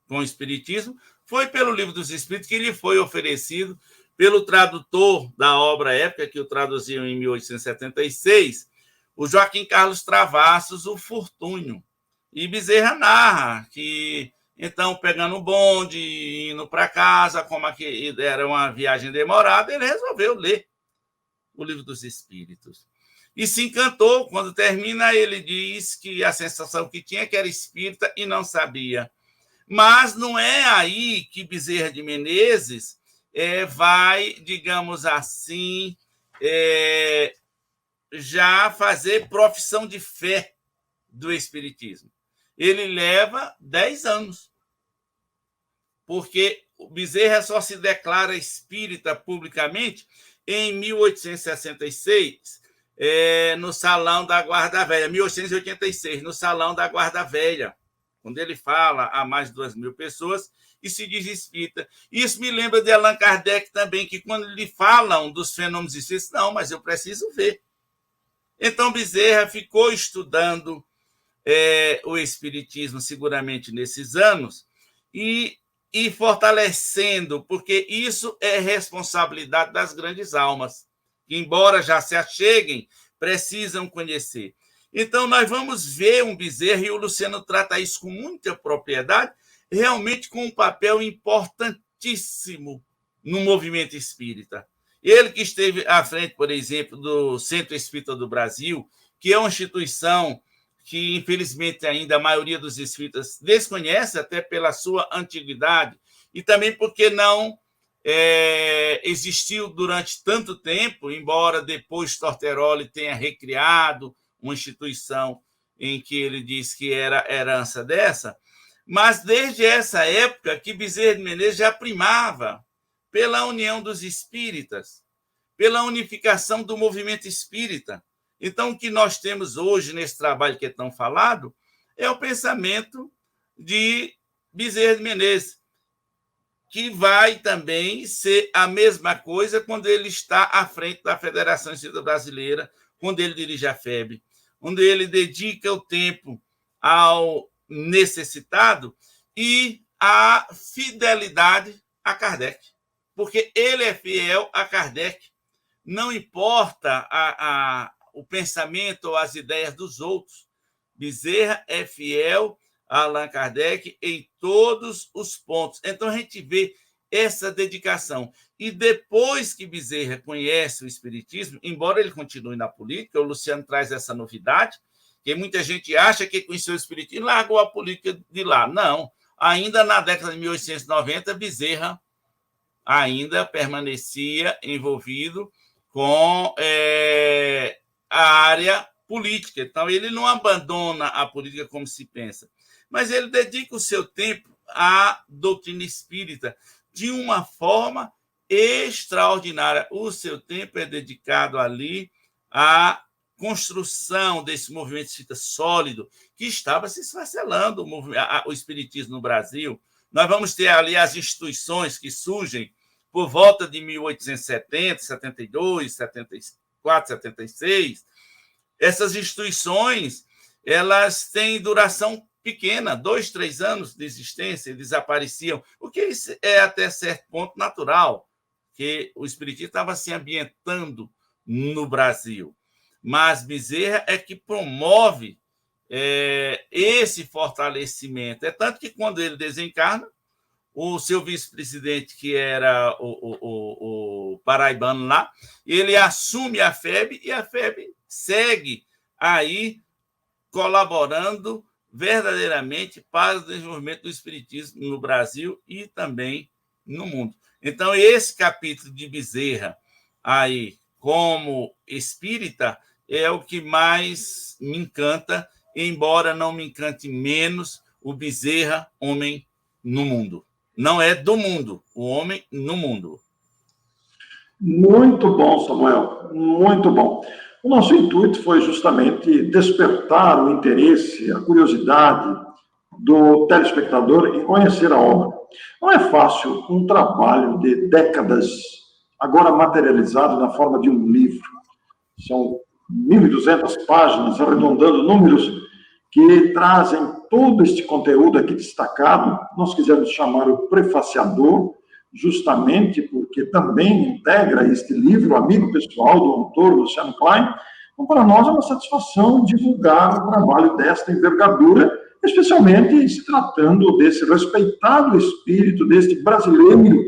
com o Espiritismo, foi pelo Livro dos Espíritos que lhe foi oferecido pelo tradutor da obra épica, que o traduziu em 1876, o Joaquim Carlos Travassos, o Fortúnio. E Bezerra narra que, então, pegando o bonde, indo para casa, como era uma viagem demorada, ele resolveu ler o Livro dos Espíritos. E se encantou. Quando termina, ele diz que a sensação que tinha que era espírita e não sabia. Mas não é aí que Bezerra de Menezes vai, digamos assim, já fazer profissão de fé do Espiritismo. Ele leva 10 anos, porque o Bezerra só se declara espírita publicamente em 1866, no Salão da Guarda Velha, 1886, no Salão da Guarda Velha, quando ele fala a mais de 2.000 pessoas e se diz espírita. Isso me lembra de Allan Kardec também, que quando lhe falam dos fenômenos espíritas, não, mas eu preciso ver. Então, Bezerra ficou estudando o Espiritismo, seguramente, nesses anos, e fortalecendo, porque isso é responsabilidade das grandes almas, que, embora já se acheguem, precisam conhecer. Então, nós vamos ver um Bezerra, e o Luciano trata isso com muita propriedade, realmente com um papel importantíssimo no movimento espírita. Ele que esteve à frente, por exemplo, do Centro Espírita do Brasil, que é uma instituição que, infelizmente, ainda a maioria dos espíritas desconhece, até pela sua antiguidade, e também porque não existiu durante tanto tempo, embora depois Torteroli tenha recriado uma instituição em que ele diz que era herança dessa, mas desde essa época que Bezerra de Menezes já primava pela união dos espíritas, pela unificação do movimento espírita. Então, o que nós temos hoje nesse trabalho que é tão falado é o pensamento de Bezerra de Menezes, que vai também ser a mesma coisa quando ele está à frente da Federação Espírita Brasileira, quando ele dirige a FEB, onde ele dedica o tempo ao necessitado e a fidelidade a Kardec, porque ele é fiel a Kardec. Não importa o pensamento ou as ideias dos outros. Bezerra é fiel a Allan Kardec em todos os pontos. Então, a gente vê essa dedicação. E depois que Bezerra conhece o Espiritismo, embora ele continue na política, o Luciano traz essa novidade, que muita gente acha que conheceu o Espiritismo e largou a política de lá. Não. Ainda na década de 1890, Bezerra ainda permanecia envolvido com a área política. Então, ele não abandona a política como se pensa, mas ele dedica o seu tempo à doutrina espírita de uma forma extraordinária. O seu tempo é dedicado ali à construção desse movimento espírita sólido que estava se esfacelando, o espiritismo no Brasil. Nós vamos ter ali as instituições que surgem por volta de 1870, 72, 74, 76. Essas instituições, elas têm duração pequena, 2, 3 anos de existência, e desapareciam, o que é até certo ponto natural, que o espiritismo estava se ambientando no Brasil. Mas Bezerra é que promove esse fortalecimento. É tanto que, quando ele desencarna, o seu vice-presidente, que era o paraibano lá, ele assume a FEB, e a FEB segue aí colaborando verdadeiramente para o desenvolvimento do espiritismo no Brasil e também no mundo. Então, esse capítulo de Bezerra aí, como espírita, é o que mais me encanta, embora não me encante menos o Bezerra, homem no mundo. Não é do mundo, o homem no mundo. Muito bom, Samuel, muito bom. O nosso intuito foi justamente despertar o interesse, a curiosidade do telespectador em conhecer a obra. Não é fácil um trabalho de décadas, agora materializado na forma de um livro. São 1.200 páginas, arredondando números, que trazem todo este conteúdo aqui destacado. Nós quisemos chamar o prefaciador, justamente porque também integra este livro, amigo pessoal do autor, Luciano Klein. Então, para nós é uma satisfação divulgar o trabalho desta envergadura, especialmente se tratando desse respeitado espírito, deste brasileiro,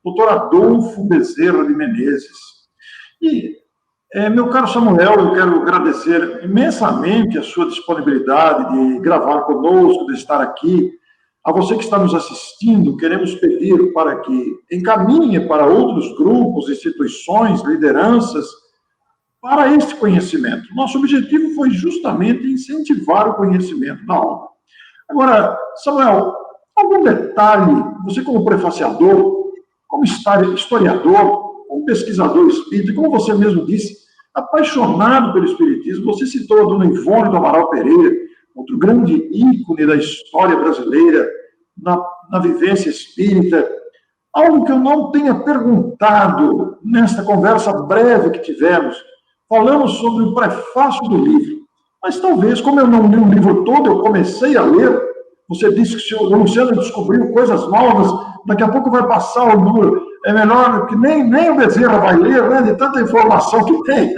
doutor Adolfo Bezerra de Menezes. E, meu caro Samuel, eu quero agradecer imensamente a sua disponibilidade de gravar conosco, de estar aqui. A você que está nos assistindo, queremos pedir para que encaminhe para outros grupos, instituições, lideranças, para este conhecimento. Nosso objetivo foi justamente incentivar o conhecimento da obra. Agora, Samuel, algum detalhe, você como prefaciador, como historiador, como pesquisador espírita, como você mesmo disse, apaixonado pelo espiritismo, você citou a dona Ivone do Amaral Pereira, outro grande ícone da história brasileira, na vivência espírita. Algo que eu não tenha perguntado nesta conversa breve que tivemos, falamos sobre o prefácio do livro, mas talvez, como eu não li o livro todo, eu comecei a ler, você disse que o Luciano descobriu coisas novas, daqui a pouco vai passar o número, é melhor que nem o Bezerra vai ler, né, de tanta informação que tem.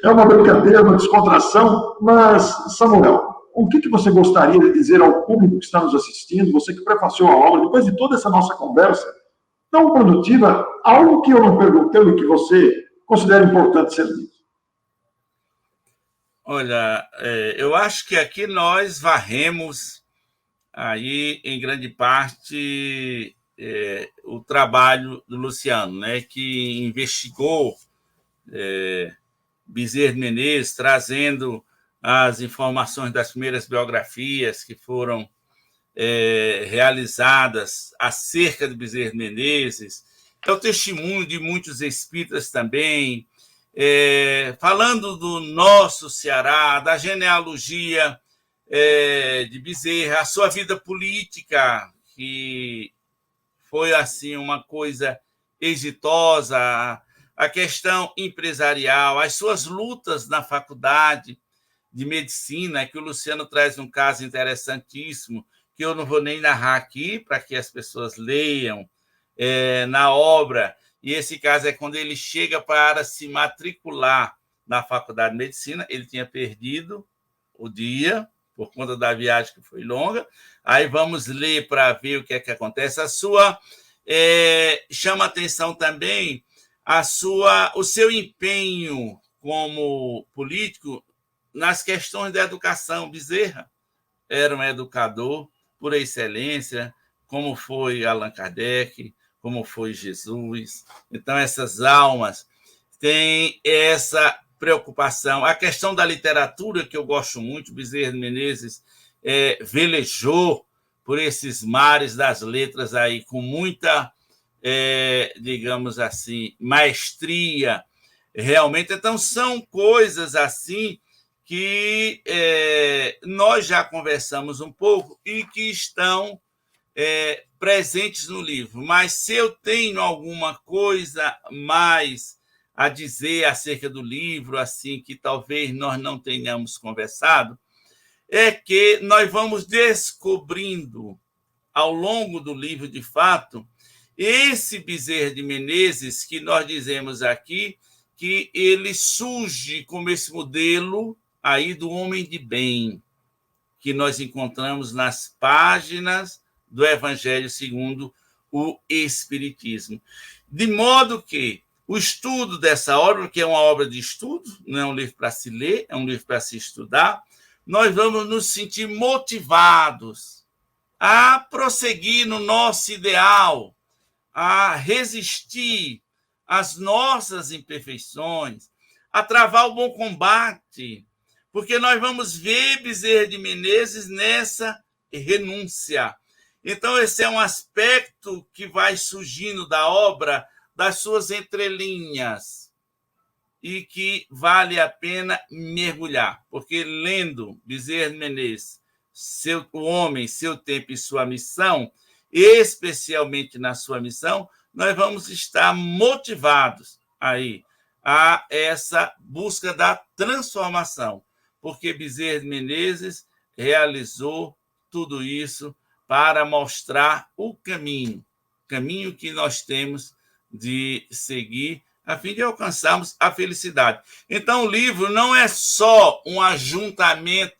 É uma brincadeira, uma descontração, mas, Samuel, o que você gostaria de dizer ao público que está nos assistindo, você que prefaciou a obra, depois de toda essa nossa conversa tão produtiva, algo que eu não perguntei e que você considera importante ser dito? Olha, eu acho que aqui nós varremos aí, em grande parte, o trabalho do Luciano, né, que investigou Bezerra de Menezes, trazendo as informações das primeiras biografias que foram realizadas acerca de Bezerra de Menezes. É o testemunho de muitos espíritas também, falando do nosso Ceará, da genealogia de Bezerra, a sua vida política, que foi assim uma coisa exitosa, a questão empresarial, as suas lutas na faculdade de medicina, que o Luciano traz um caso interessantíssimo, que eu não vou nem narrar aqui, para que as pessoas leiam na obra. E esse caso é quando ele chega para se matricular na faculdade de medicina, ele tinha perdido o dia, por conta da viagem que foi longa. Aí vamos ler para ver o que é que acontece. A sua chama atenção também o seu empenho como político nas questões da educação. Bezerra era um educador por excelência, como foi Allan Kardec, como foi Jesus. Então, essas almas têm essa preocupação. A questão da literatura, que eu gosto muito, Bezerra de Menezes velejou por esses mares das letras aí, com muita digamos assim, maestria, realmente. Então, são coisas assim que nós já conversamos um pouco e que estão presentes no livro. Mas se eu tenho alguma coisa mais a dizer acerca do livro, assim, que talvez nós não tenhamos conversado, é que nós vamos descobrindo ao longo do livro, de fato, esse Bezerra de Menezes que nós dizemos aqui que ele surge como esse modelo aí do homem de bem que nós encontramos nas páginas do Evangelho segundo o Espiritismo. De modo que o estudo dessa obra, que é uma obra de estudo, não é um livro para se ler, é um livro para se estudar, nós vamos nos sentir motivados a prosseguir no nosso ideal, a resistir às nossas imperfeições, a travar o bom combate, porque nós vamos ver Bezerra de Menezes nessa renúncia. Então, esse é um aspecto que vai surgindo da obra, das suas entrelinhas, e que vale a pena mergulhar, porque lendo Bezerra de Menezes, o homem, seu tempo e sua missão, especialmente na sua missão, nós vamos estar motivados aí a essa busca da transformação, porque Bezerra de Menezes realizou tudo isso para mostrar o caminho que nós temos de seguir a fim de alcançarmos a felicidade. Então, o livro não é só um ajuntamento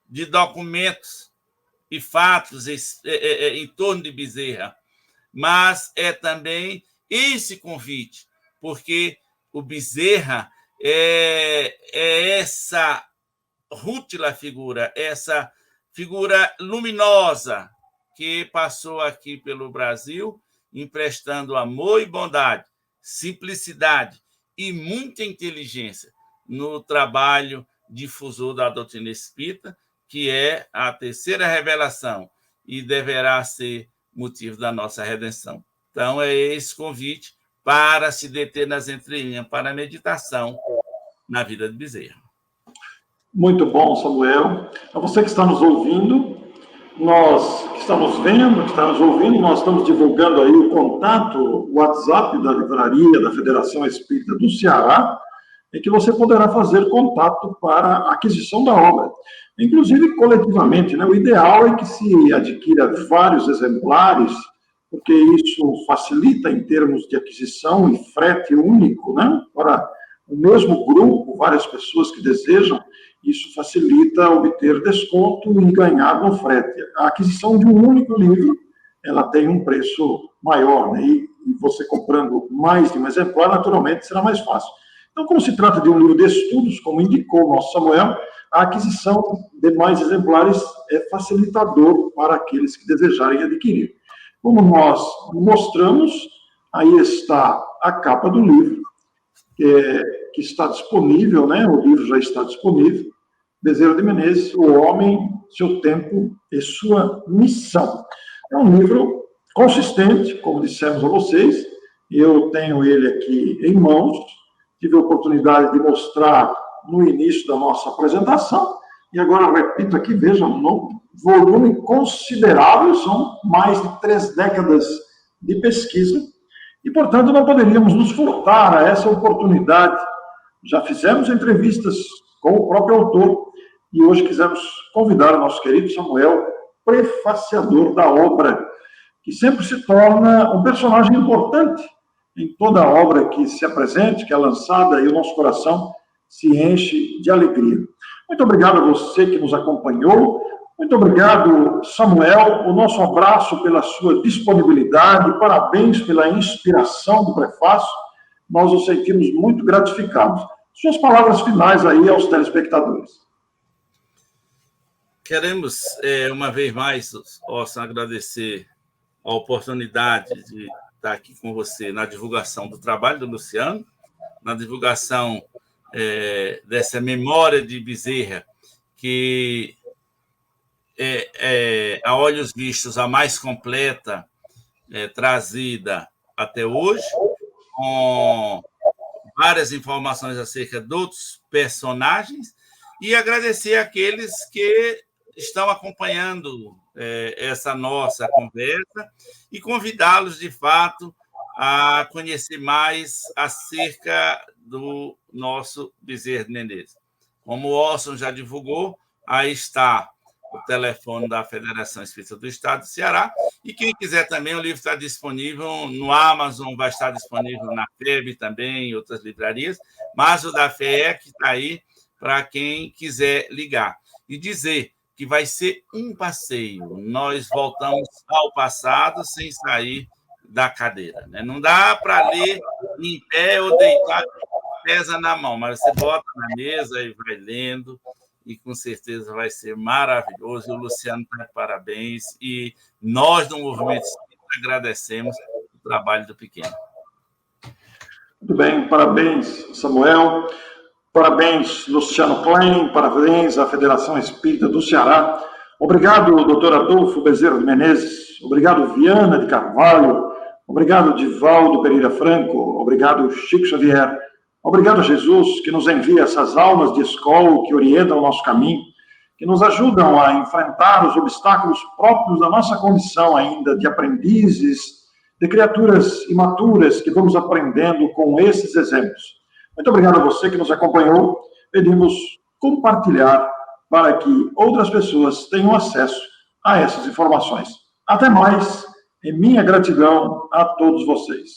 de documentos e fatos em torno de Bezerra, mas é também esse convite, porque o Bezerra é essa rútila figura, essa figura luminosa que passou aqui pelo Brasil, emprestando amor e bondade, simplicidade e muita inteligência no trabalho difusor da doutrina espírita, que é a terceira revelação e deverá ser motivo da nossa redenção. Então, é esse convite para se deter nas entrelinhas, para a meditação na vida de Bezerra. Muito bom, Samuel. A você que está nos ouvindo, nós que estamos vendo, que está nos ouvindo, nós estamos divulgando aí o contato, o WhatsApp da Livraria da Federação Espírita do Ceará, em que você poderá fazer contato para a aquisição da obra. Inclusive, coletivamente, né? O ideal é que se adquira vários exemplares, porque isso facilita em termos de aquisição e frete único, né? Para o mesmo grupo, várias pessoas que desejam, isso facilita obter desconto e ganhar no frete. A aquisição de um único livro, ela tem um preço maior, né? E você comprando mais de um exemplar, naturalmente, será mais fácil. Então, como se trata de um livro de estudos, como indicou o nosso Samuel, a aquisição de mais exemplares é facilitador para aqueles que desejarem adquirir. Como nós mostramos, aí está a capa do livro, que está disponível, né? O livro já está disponível. Bezerra de Menezes, O Homem, Seu Tempo e Sua Missão. É um livro consistente, como dissemos a vocês. Eu tenho ele aqui em mãos. Tive a oportunidade de mostrar no início da nossa apresentação. E agora eu repito aqui, vejam, um volume considerável, são mais de 3 décadas de pesquisa. E, portanto, não poderíamos nos furtar a essa oportunidade. Já fizemos entrevistas com o próprio autor e hoje quisemos convidar o nosso querido Samuel, prefaciador da obra, que sempre se torna um personagem importante em toda a obra que se apresente, que é lançada, e o nosso coração se enche de alegria. Muito obrigado a você que nos acompanhou. Muito obrigado, Samuel. O nosso abraço pela sua disponibilidade. Parabéns pela inspiração do prefácio. Nós nos sentimos muito gratificados. Suas palavras finais aí aos telespectadores. Queremos, uma vez mais, Orson, agradecer a oportunidade de estar aqui com você na divulgação do trabalho do Luciano, na divulgação dessa memória de Bezerra, que a olhos vistos, a mais completa trazida até hoje, com várias informações acerca de outros personagens, e agradecer àqueles que estão acompanhando essa nossa conversa e convidá-los, de fato, a conhecer mais acerca do nosso Bezerra de Menezes. Como o Orson já divulgou, aí está o telefone da Federação Espírita do Estado do Ceará, e quem quiser também, o livro está disponível no Amazon, vai estar disponível na FEB também, em outras livrarias, mas o da FEEC está aí para quem quiser ligar. E dizer que vai ser um passeio, nós voltamos ao passado sem sair da cadeira, né? Não dá para ler em pé ou deitar, pesa na mão, mas você bota na mesa e vai lendo, e com certeza vai ser maravilhoso. E o Luciano está de parabéns, e nós, do Movimento Espírita, agradecemos o trabalho do pequeno. Muito bem, parabéns, Samuel, parabéns, Luciano Klein, parabéns à Federação Espírita do Ceará. Obrigado, doutor Adolfo Bezerra de Menezes, obrigado, Viana de Carvalho, obrigado, Divaldo Pereira Franco, obrigado, Chico Xavier, obrigado, Jesus, que nos envia essas almas de escola que orientam o nosso caminho, que nos ajudam a enfrentar os obstáculos próprios da nossa condição ainda de aprendizes, de criaturas imaturas que vamos aprendendo com esses exemplos. Muito obrigado a você que nos acompanhou. Pedimos compartilhar para que outras pessoas tenham acesso a essas informações. Até mais, e minha gratidão a todos vocês.